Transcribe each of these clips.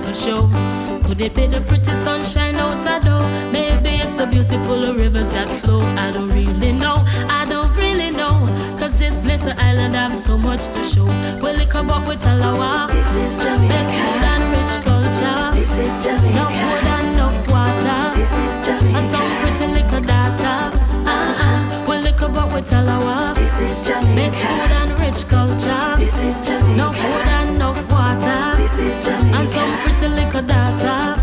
liquor show? Could it be the pretty sunshine out a door? Maybe it's the beautiful rivers that flow. I don't really know, I don't really know. Cause this little island has so much to show. We liquor but we tell our This is Jamaica. best food and rich culture. This is Jamaica. Enough food and enough water. This is Jamaica. And some pretty liquor data. We liquor but we tell our This is Jamaica. best food and rich culture. This is Jamaica. No food and enough water. This is Jamaica. And some pretty liquor data.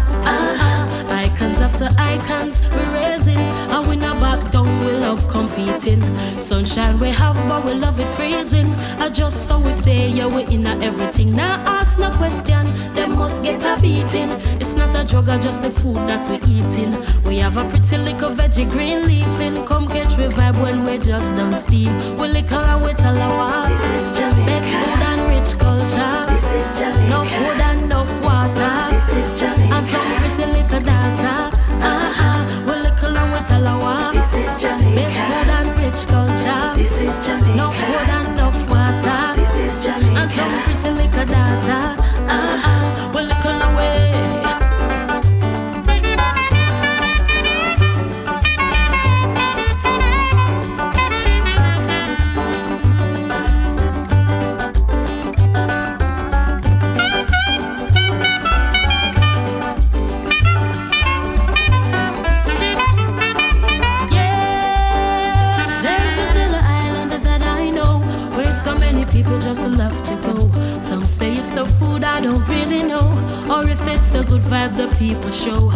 Icons after icons, we're raising. And we not back down, we love competing. Sunshine we have, but we love it freezing. Just so we stay, yeah, we in everything. Now ask no question, they must get a beating. It's not a drug, or just the food that we eating. We have a pretty little veggie green leafing. Come catch we vibe when we just done steam. We liquor and we tell our This is Jamaica. best food and rich culture. This is Jamaica. No food and enough water. This is Jamaica. And some pretty liquor data. We liquor and we tell our This is Jamaica. best food and rich culture. This is Jamaica. No food and enough water. This is Jamaica. And some pretty liquor data. We liquor away. People just love to go. Some say it's the food, I don't really know. Or if it's the good vibe the people show.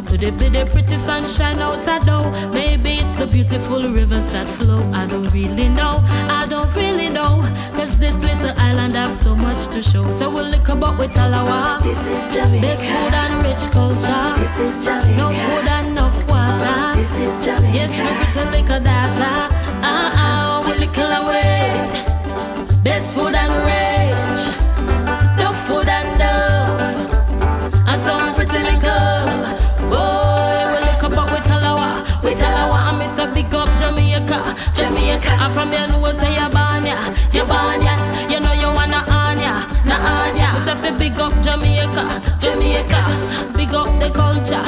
Could it be the pretty sunshine out a door? Maybe it's the beautiful rivers that flow. I don't really know, I don't really know. Cause this little island have so much to show. So we'll look about with our This is Jamaica. best food and rich culture. This is Jamaica. No food and enough water. This is Jamaica. Yeah, try to liquor data. We liquor away. Best food and rich, no food and love, and some pretty liquor. Boy, we lick up but we tell our, I miss a big up Jamaica, Jamaica. I'm from your nose say you born ya, you know you wanna on ya, We say fi big up Jamaica, Jamaica. big up the culture,